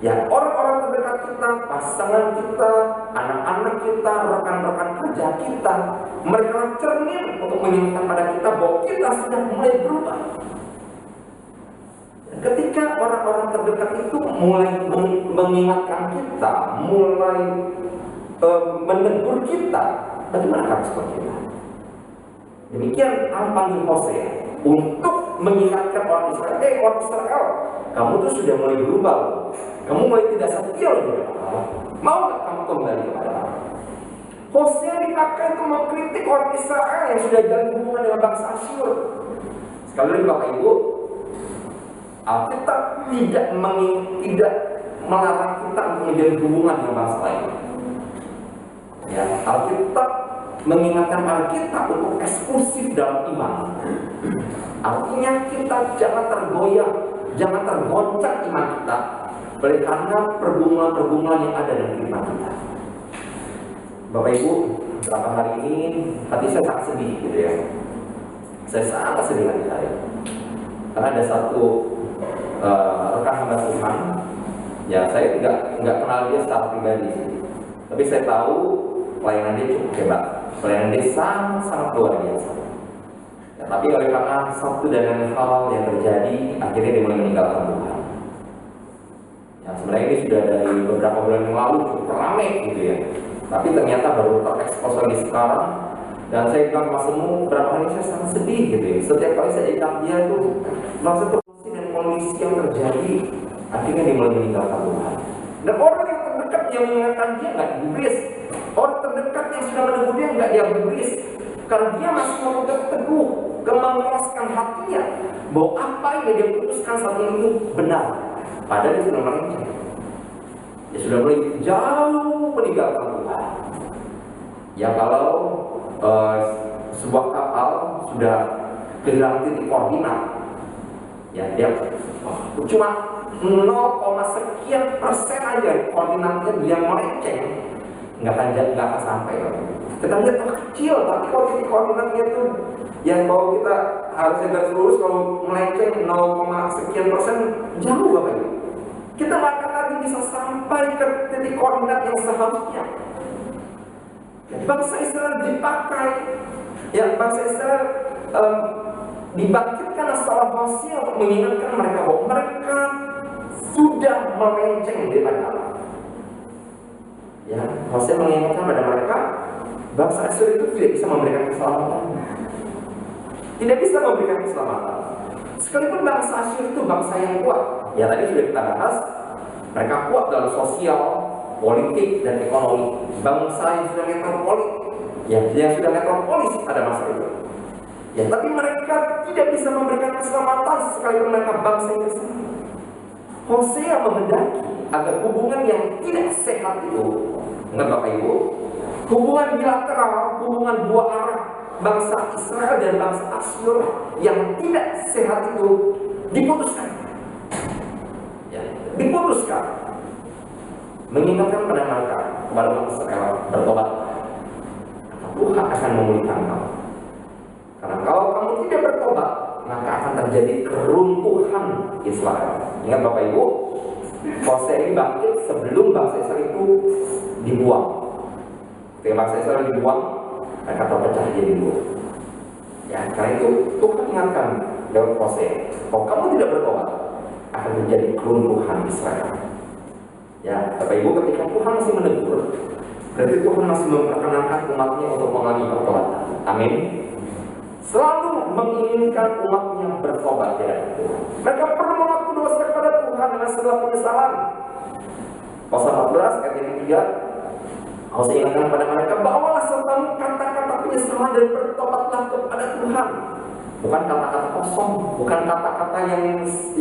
Speaker 2: Ya, orang-orang terdekat kita, pasangan kita, anak-anak kita, rekan-rekan kerja kita, mereka cermin untuk mengingatkan pada kita bahwa kita sudah mulai berubah. ketika orang-orang terdekat itu mulai mengingatkan kita, mulai menegur kita, bagaimana respon kita? Demikian Allah panggil Hosea untuk mengingatkan orang Israel, orang Israel, kamu tuh sudah mulai berubah, kamu mulai tidak setia dengan Allah. Mau nggak kamu kembali kepada Allah? Hosea dipakai untuk mengkritik orang Israel yang sudah jalan hubungan dengan bangsa Asyur. Sekali lagi Bapak Ibu, Alkitab tidak melarang kita untuk menjalin hubungan dengan bangsa lain. Ya, Alkitab mengingatkan kita untuk eksklusif dalam iman. Artinya kita jangan tergoyah, jangan tergoncang iman kita oleh karena pergumulan-pergumulan yang ada dalam kehidupan kita. Bapak Ibu, beberapa hari ini hati saya sangat sedih gitu ya. Saya sangat sedih hati saya. Karena ada satu rekan hamba Tuhan, ya saya nggak kenal dia secara pribadi, tapi saya tahu pelayanan dia cukup hebat, pelayanan dia sangat luar biasa. Ya, tapi oleh karena satu dan lain hal yang terjadi, akhirnya dia mulai meninggalkan Tuhan. Ya, sebenarnya ini sudah dari beberapa bulan yang lalu cukup ramai gitu ya. Tapi ternyata baru terekspos lagi sekarang. Dan saya bilang Mas Semu, beberapa hari saya sangat sedih gitu ya. Setiap kali saya ingat dia itu merasa kondisi dan kondisi yang terjadi, akhirnya dia mulai meninggalkan Tuhan. Dan orang yang terdekat yang mengingatkan dia nggak digubris. Orang terdekat yang sudah menegur dia nggak dia gubris. Karena dia masih memegang teguh, mengeraskan hatinya bahwa apa yang dia putuskan saat ini itu benar. Padahal dia sudah melenceng. Dia sudah mulai jauh meninggalkan Tuhan. Ya kalau sebuah kapal sudah kehilangan titik koordinat, ya dia cuma 0, sekian persen aja koordinatnya dia melenceng, nggak akan sampai. Kita lihat kecil, tapi kalau titik koordinatnya itu yang kalau kita harusnya garis lurus, kalau melenceng 0, sekian persen jauh Bapak Ibu. Kita nggak akan lagi bisa sampai ke titik koordinat yang seharusnya. Bangsa Israel dipakai, ya bangsa Israel dibangkitkan secara Hosea untuk mengingatkan mereka bahwa mereka sudah melenceng daripada Allah. Ya, Hosea mengingatkan pada mereka, bangsa Israel itu tidak bisa memberikan keselamatan, tidak bisa memberikan keselamatan. Sekalipun bangsa Asyur itu bangsa yang kuat, ya tadi sudah kita bahas, mereka kuat dalam sosial, politik dan ekonomi. Bangsa yang sudah metropolis, yang sudah metropolis pada masa itu. Ya, tapi mereka tidak bisa memberikan keselamatan sekalipun mereka bangsa yang kesalahan. Hosea menghendaki agar hubungan yang tidak sehat itu, ingat Bapak Ibu, hubungan bilateral, hubungan dua arah bangsa Israel dan bangsa Asyur yang tidak sehat itu diputuskan. Ya, diputuskan. Mengingatkan pada mereka, kepada bangsa Israel, bertobat. Tuhan akan memulihkan kamu. Karena kalau kamu tidak bertobat, maka akan terjadi keruntuhan Israel. Ingat Bapak Ibu, Hosea ini bangkit sebelum bangsa Israel itu dibuang. Ketika bangsa Israel dibuang, mereka terpecah jadi dua. Ya, karena itu Tuhan ingatkan lewat Hosea, kalau kamu tidak bertobat, akan terjadi keruntuhan Israel. Ya, Bapak Ibu, ketika Tuhan masih menegur, berarti Tuhan masih memperkenankan umatnya untuk mengalami pertobatan. Amin. Selalu menginginkan umatnya bertobat dari Tuhan. Mereka perlu mengaku dosa kepada Tuhan dengan segala penyesalan. Pasal 14 ayat yang 3, Hosea ingatkan kepada mereka, bawalah sertamu kata-kata penyesalan dan bertobatlah kepada Tuhan. Bukan kata-kata kosong, bukan kata-kata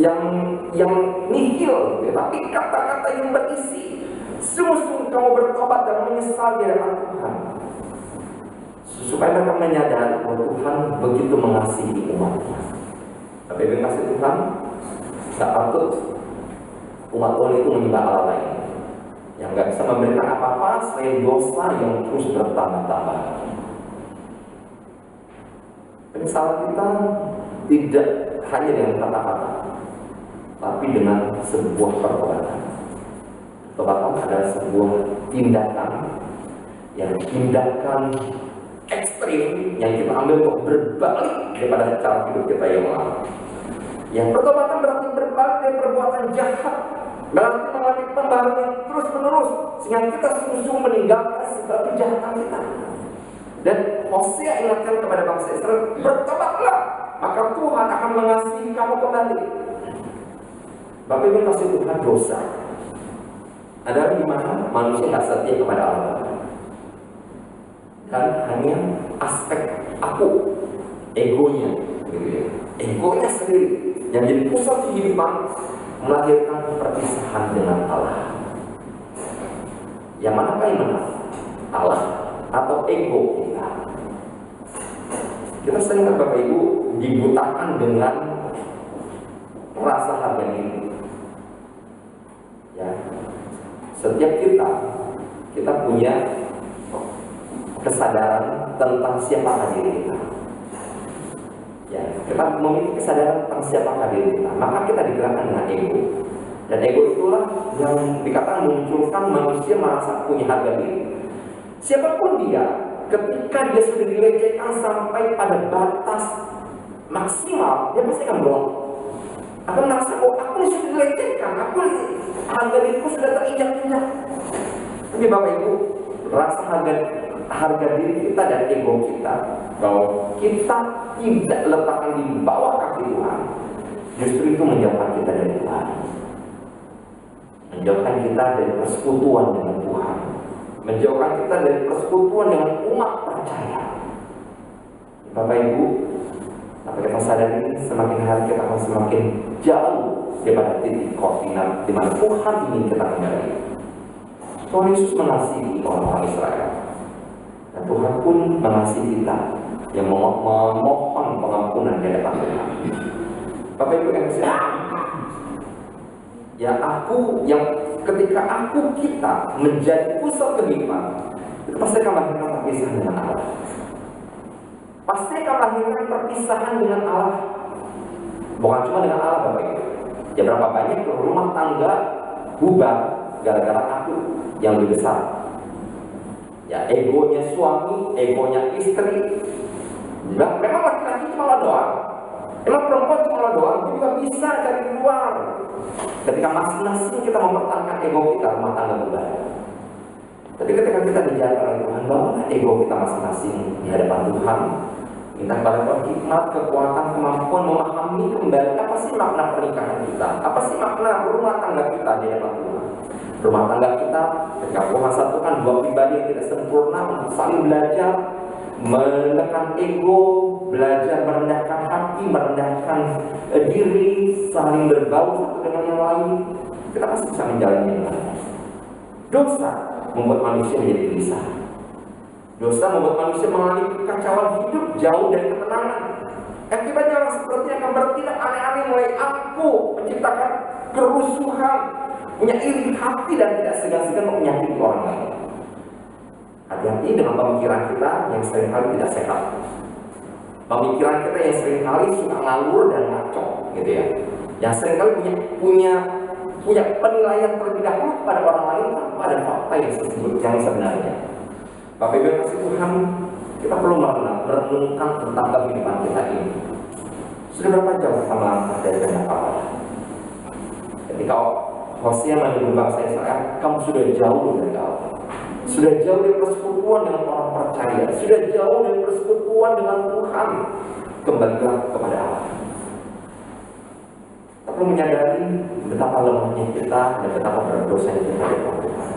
Speaker 2: yang nihil, tapi kata-kata yang berisi. Sungguh-sungguh kamu bertobat dan menyesal di hadapan Tuhan, supaya mereka menyadari bahwa Tuhan begitu mengasihi umatnya. Tapi dengan kasih Tuhan, tak patut umat Tuhan itu menyembah Allah lain yang nggak bisa memberikan apa-apa selain dosa yang terus bertambah-tambah. Penyesalan kita tidak hanya dengan kata-kata, tapi dengan sebuah pertobatan. Pertobatan adalah sebuah tindakan ekstrim yang kita ambil untuk berbalik daripada cara hidup kita yang lama. Yang pertobatan berarti berbalik jahat, berarti mengalami pembaharuan yang terus menerus, sehingga kita sungguh-sungguh meninggalkan segala kejahatan kita. Dan Hosea ingatkan kepada bangsa Israel, bertobatlah, maka Tuhan akan mengasihi kamu kembali. Bapak Ibu kasih Tuhan, dosa adalah di mana manusia tidak setia kepada Allah, dan hanya aspek aku, egonya, gitu ya. Egonya sendiri yang jadi pusat kehidupan, melahirkan perpisahan dengan Allah. Yang mana yang menang? Allah atau ego kita? Kita sering kan Bapak Ibu dibutakan dengan rasa harga diri. Ya, setiap kita punya kesadaran tentang siapa diri kita. Ya, kita memiliki kesadaran tentang siapa diri kita, maka kita digerakkan dengan ego. Dan ego itulah yang dikatakan munculkan manusia merasa punya harga diri. Siapapun dia, ketika dia sudah dilecehkan sampai pada batas maksimal, dia pasti akan blok. Akan merasa, oh aku sudah dilecehkan, harga diriku sudah terinjak-injak. Tapi Bapak Ibu, rasa harga diri kita dan ego kita, bahwa kita tidak letakkan di bawah kaki Tuhan, justru itu menjauhkan kita dari Tuhan, menjauhkan kita dari persekutuan dengan Tuhan, menjauhkan kita dari persekutuan dengan umat percaya. Bapak Ibu, apa kita sadari, semakin hari kita akan semakin jauh daripada titik koordinat di mana Tuhan ingin kita kembali. Tuhan Yesus mengasihi orang-orang Israel, dan Tuhan pun mengasihi kita yang memohon pengampunan di hadapan Tuhan. Bapak Ibu yang saya, ya ketika kita menjadi pusat kehidupan, itu pasti akan melahirkan perpisahan dengan Allah. Pasti akan melahirkan perpisahan dengan Allah. Bukan cuma dengan Allah Bapak Ibu. Ya berapa banyak rumah tangga bubar gara-gara aku yang lebih besar. Ya egonya suami, egonya istri. Memang laki-laki cuma doang. Emang perempuan cuma doang, itu juga bisa cari di luar. Ketika masing-masing kita mempertahankan ego kita, rumah tangga bubar. Tapi ketika kita dijaga oleh Tuhan, bawa ego kita masing-masing di hadapan Tuhan. Minta kepada Tuhan hikmat, kekuatan, kemampuan memahami kembali apa sih makna pernikahan kita, apa sih makna rumah tangga kita di hadapan Tuhan. Rumah tangga kita, ketika Tuhan satukan dua pribadi yang tidak sempurna untuk saling belajar, menekan ego, belajar merendahkan hati, merendahkan diri, saling berbaur satu dengan yang lain, kita pasti bisa menjalani dengan baik. Dosa membuat manusia menjadi gelisah. Dosa membuat manusia mengalami kekacauan hidup jauh dari ketenangan. Akibatnya orang seperti akan bertindak aneh-aneh, mulai aku menciptakan kerusuhan, punya iri hati dan tidak segan-segan menyakiti orang lain. Hati-hati dengan pemikiran kita yang seringkali tidak sehat. Pemikiran kita yang seringkali suka ngawur dan ngaco, gitu ya. Yang seringkali punya penilaian terlebih dahulu pada orang lain tanpa ada fakta yang sebenarnya. Bapak Ibu kasih Tuhan, kita perlu merenungkan tentang kehidupan kita ini. Sudah berapa jauh kita melangkah dari kehendak Allah? Ketika Hosea menyebut bangsa Israel, kamu sudah jauh dari Allah, sudah jauh dari persekutuan dengan orang percaya, sudah jauh dari persekutuan dengan Tuhan. Kembalilah kepada Allah. Kita perlu menyadari betapa lemahnya kita dan betapa berdosanya kita di depan Tuhan.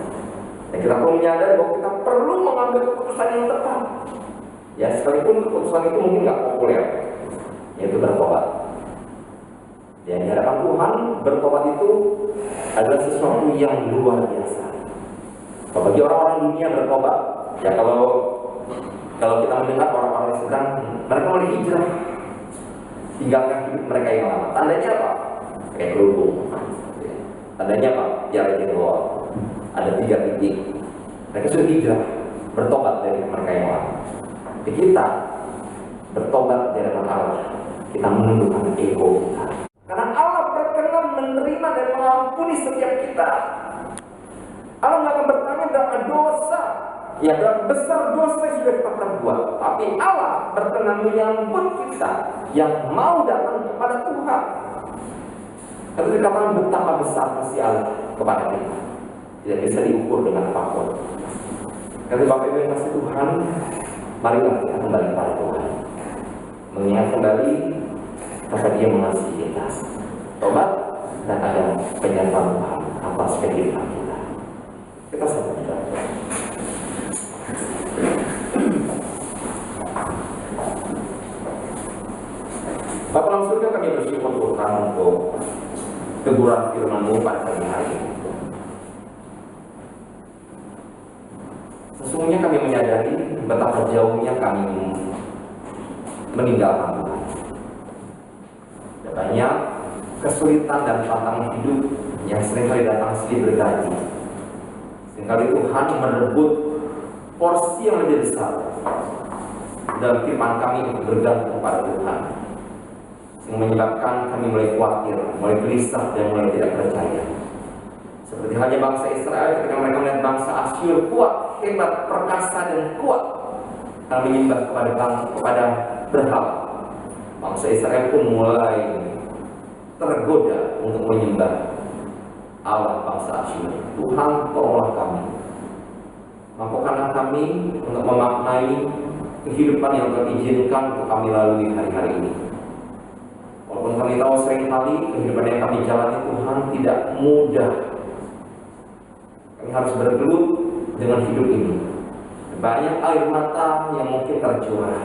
Speaker 2: Dan kita perlu menyadari bahwa kita perlu mengambil keputusan yang tepat. Ya, sekalipun keputusan itu mungkin nggak populer, yaitu bertobat. Ya, di hadapan Tuhan, bertobat itu adalah sesuatu yang luar biasa. Bagi orang-orang dunia bertobat, ya kalau kita mendengar orang-orang yang sedang mereka mulai hijrah, tinggalkan hidup mereka yang lama. Tandanya apa? Kayak kerudung. Tandanya apa? Jalan keluar. Ada 3 titik. Mereka sudah hijrah, bertobat dari mereka yang lama. Tapi kita bertobat dari Allah, kita menundukkan ego kita. Karena Allah berkenan menerima dan mengampuni setiap kita. Allah nggak akan bertanya berapa dosa, ya berapa besar dosa yang sudah kita perbuat. Tapi Allah berkenan menyambut kita yang mau datang kepada Tuhan. Tapi dikatakan betapa besar kasih Allah kepada kita, tidak bisa diukur dengan apapun. Kata Bapak Ibu yang kasih Tuhan, marilah kita kembali kepada Tuhan, mengingat kembali kata Dia mengasihi kita. Tobat dan ada penyertaan Tuhan atas kehidupan kita. Kita sama-sama. Bapak dalam surga, kami bersyukur Tuhan untuk teguran firman-Mu pada pagi hari ini. Sesungguhnya kami menyadari betapa jauhnya kami meninggalkan Tuhan. Ada banyak kesulitan dan tantangan hidup yang seringkali datang silih berganti. Seringkali Tuhan merebut porsi yang lebih besar dalam firman kami untuk bergantung kepada Tuhan, yang menyebabkan kami mulai khawatir, mulai gelisah, dan mulai tidak percaya. Seperti halnya bangsa Israel ketika mereka melihat bangsa Asyur kuat, hebat, perkasa, dan kuat dan menyembah kepada berhala. Bangsa Israel pun mulai tergoda untuk menyembah Allah bangsa Asyur. Tuhan, tolonglah kami, mampukanlah kami untuk memaknai kehidupan yang terizinkan untuk kami lalui hari-hari ini. Walaupun kami tahu seringkali kehidupan yang kami jalani Tuhan tidak mudah. Kami harus bergelut dengan hidup ini. Banyak air mata yang mungkin tercurah.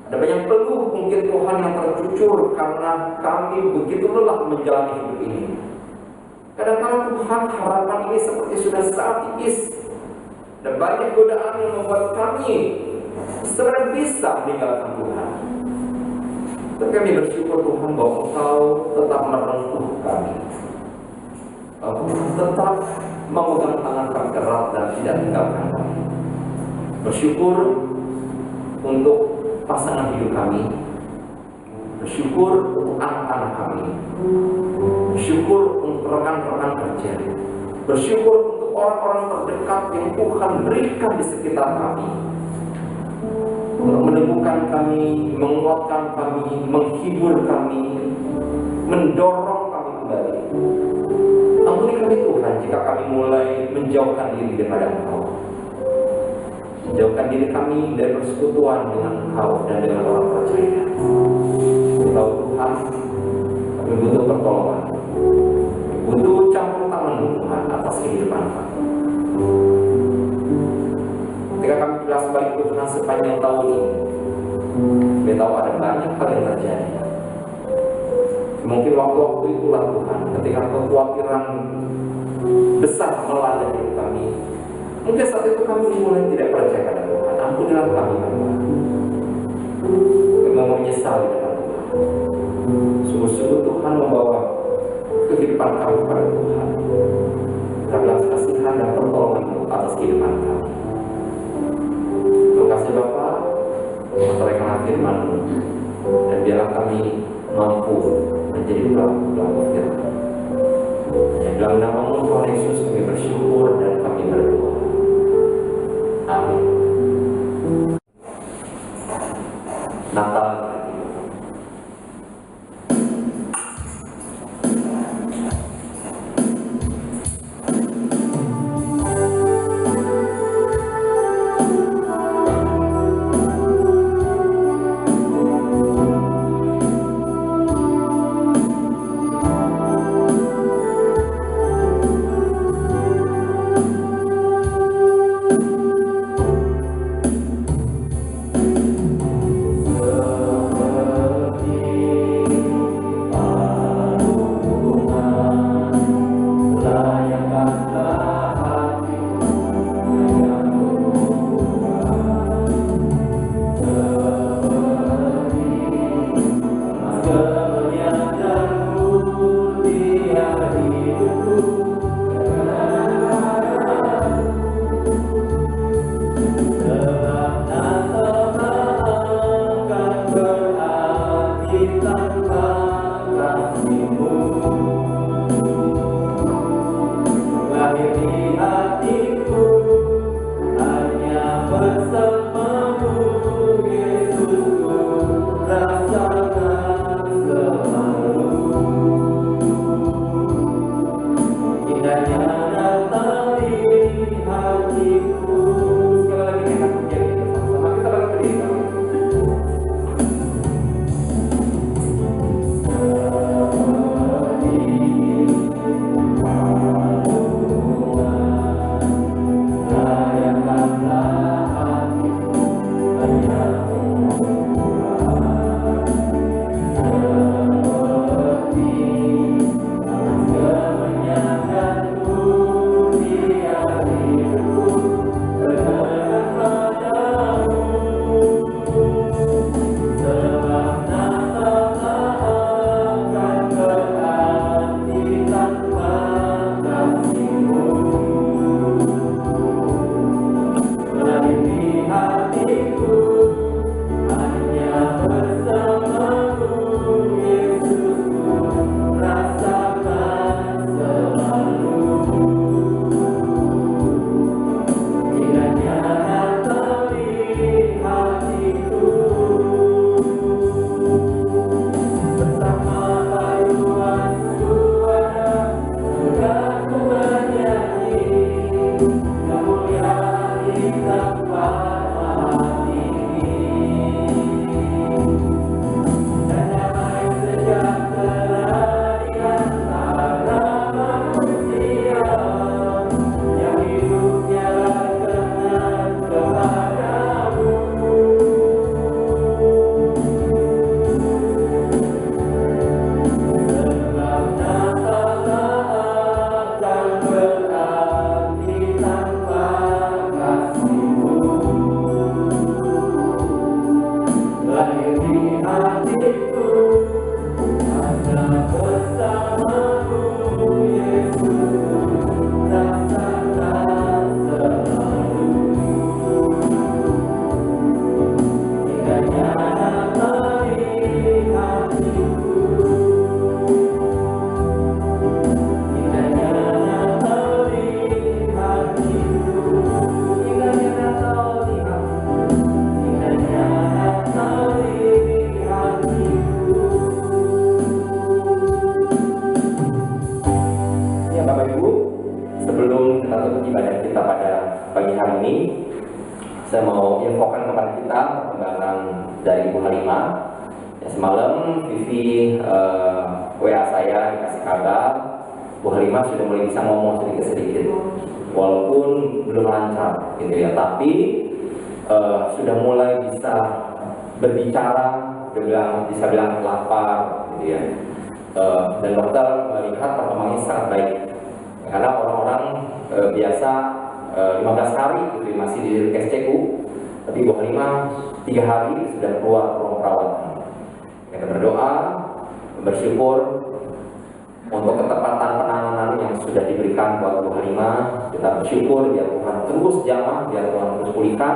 Speaker 2: Ada banyak peluh mungkin Tuhan yang tercucur karena kami begitu lelah menjalani hidup ini. Kadang-kadang Tuhan, harapan ini seperti sudah sangat tipis. Dan banyak godaan yang membuat kami sebenarnya bisa meninggalkan Tuhan. Tapi kami bersyukur Tuhan bahwa Engkau tetap merengkuh kami. Engkau tetap memegang tangan kami erat dan tidak tinggalkan kami. Bersyukur untuk pasangan hidup kami. Bersyukur untuk anak-anak kami. Bersyukur untuk rekan-rekan kerja. Bersyukur untuk orang-orang terdekat yang Tuhan berikan di sekitar kami, untuk meneguhkan kami, menguatkan kami, menghibur kami, mendorong kami kembali. Ampuni kami Tuhan jika kami mulai menjauhkan diri daripada Engkau, menjauhkan diri kami dari persekutuan dengan Engkau dan dengan orang percaya. Tahu Tuhan, kami butuh pertolongan, butuh campur tangan Tuhan atas kehidupan kami. Ketika kami jelas balik Tuhan sepanjang tahun ini, kami tahu ada banyak hal yang terjadi. Mungkin waktu-waktu itulah Tuhan, ketika kekhawatiran besar melanda diri kami, mungkin saat itu kami mulai tidak percaya pada Tuhan. Ampunilah kami, Tuhan. Kami mau menyesal di depan Tuhan. Sungguh-sungguh Tuhan membawa kehidupan kami kepada Tuhan. Karena kasihan dan pertolongan atas kehidupan kami. Terima kasih Bapa, sampaikan firman-Mu, dan biarlah kami mampu menjadi pelaku-pelaku firman. Yang dalam nama-Mu Tuhan Yesus kami bersyukur dan kami berdoa. Amin. Natal. Dan Bapak Ibu, sebelum kita tutup ibadah kita pada pagi hari ini, saya mau infokan kepada kita perkembangan dari Ibu Halimah. Ya, semalam Vivi WA saya dikasih kabar Bu Halimah sudah mulai bisa ngomong sedikit-sedikit, walaupun belum lancar gitu ya, tapi sudah mulai bisa berbicara, bisa bilang lapar gitu ya. Dan dokter melihat perkembangannya sangat baik, karena orang-orang biasa 15 hari gitu masih di SCU, tapi Bu Halimah 3 hari sudah keluar ruang perawatan. Kita berdoa, bersyukur untuk ketepatan penanganan yang sudah diberikan buat Bu Halimah. Kita bersyukur biar Tuhan terus jamah, biar Tuhan terus pulihkan.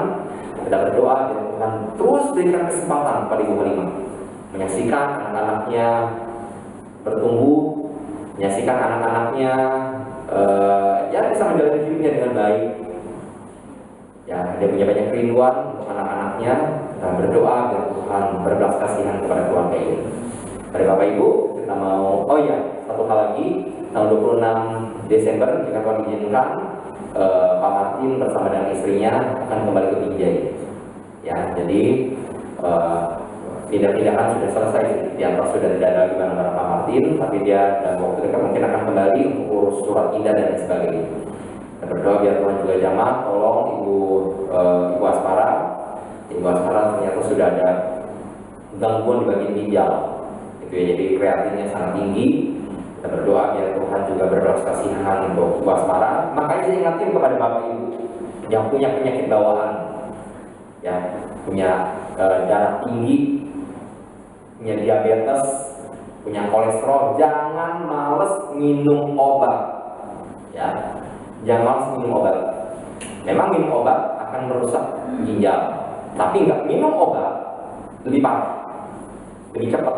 Speaker 2: Kita berdoa biar Tuhan terus berikan kesempatan kepada Ibu Halimah menyaksikan anak-anaknya bertumbuh, menyaksikan anak-anaknya ya bisa menjalani hidupnya dengan baik. Ya, dia punya banyak kerinduan untuk anak-anaknya. Kita berdoa biar Tuhan berbelas kasihan kepada keluarga ini. Pada Bapak Ibu, kita mau, oh ya, satu hal lagi, tanggal 26 Desember jika Tuhan izinkan, Pak Martin bersama dengan istrinya akan kembali ke Binjai. Ya, jadi pindah-pindahan sudah selesai, di atas sudah tidak ada lagi barang-barang Pak Martin, tapi dia dalam waktu dekat mungkin akan kembali untuk urus surat pindah dan sebagainya. Kita berdoa biar Tuhan juga jamah, tolong Ibu Asmara. Ibu Asmara ternyata sudah ada gangguan di bagian ginjal, gitu ya, jadi kreatinnya sangat tinggi. Kita berdoa biar Tuhan juga berbelas kasihan untuk Ibu Asmara. Makanya saya ingatkan kepada Bapak Ibu yang punya penyakit bawaan, ya, punya darah tinggi, punya diabetes, punya kolesterol, jangan males minum obat, ya, jangan males minum obat. Memang minum obat akan merusak ginjal, tapi nggak minum obat lebih parah, lebih cepat,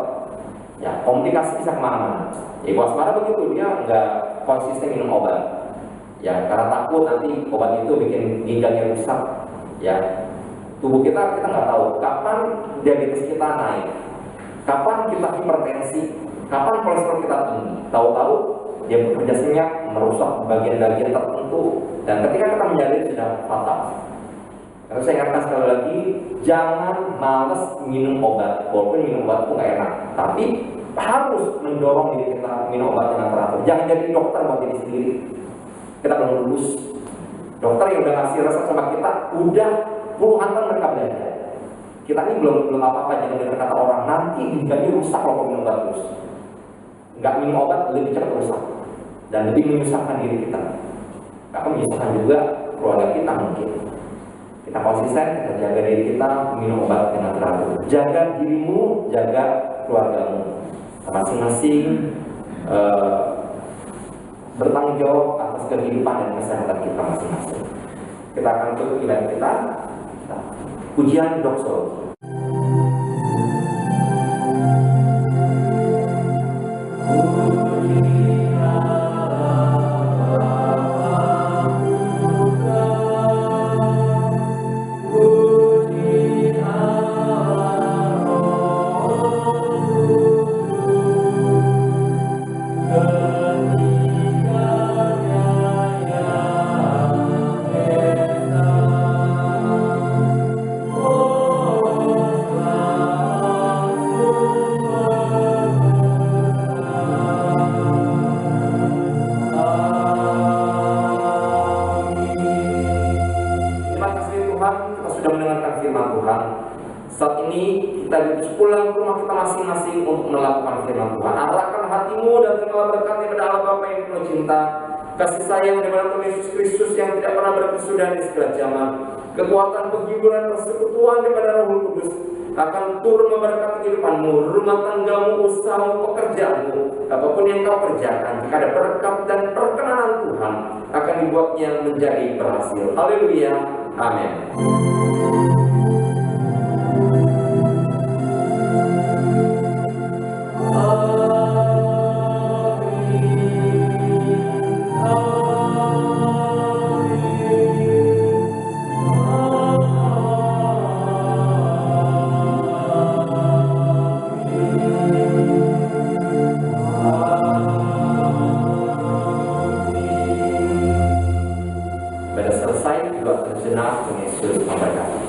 Speaker 2: ya, komplikasi bisa kemana-mana. Ibu Asmara begitu, dia nggak konsisten minum obat, ya, karena takut nanti obat itu bikin ginjalnya rusak, ya. Tubuh kita nggak tahu kapan diabetes kita naik, kapan kita hipertensi, kapan kolesterol kita tinggi. Tahu-tahu dia bekerja senyap, merusak bagian-bagian tertentu, dan ketika kita menyadari sudah fatal. Terus saya ingatkan sekali lagi, jangan males minum obat, walaupun minum obat itu nggak enak, tapi harus mendorong diri kita minum obat dengan teratur. Jangan jadi dokter buat diri sendiri. Kita belum lulus. Dokter yang udah ngasih resep sama kita, udah puluhan tahun mereka belajar. Kita ini belum apa-apa, jangan dengar kata orang nanti ginjalnya rusak kalau minum obat terus. Nggak minum obat lebih cepat rusak dan lebih menyusahkan diri kita. Akan menyusahkan juga keluarga kita mungkin. Kita konsisten, kita jaga diri kita, minum obat dengan teratur. Jaga dirimu, jaga keluargamu. Masing-masing bertanggung jawab atas kehidupan dan kesehatan kita masing-masing. Kita akan tutup ibadah kita. Pujian doksologi. Saat ini kita pulang ke rumah kita masing-masing untuk melakukan firman Tuhan. Arahkan hatimu dan terimalah berkat daripada Allah Bapa yang penuh cinta, kasih sayang daripada Tuhan Yesus Kristus yang tidak pernah berkesudahan di segala zaman, kekuatan penghiburan persekutuan daripada Roh Kudus akan turun memberkati kehidupanmu, rumah tanggamu, usahamu, pekerjaanmu, apapun yang kau kerjakan. Jika ada berkat dan perkenanan Tuhan, akan dibuatnya menjadi berhasil. Haleluya, amin. Tuhan Yesus memberkati.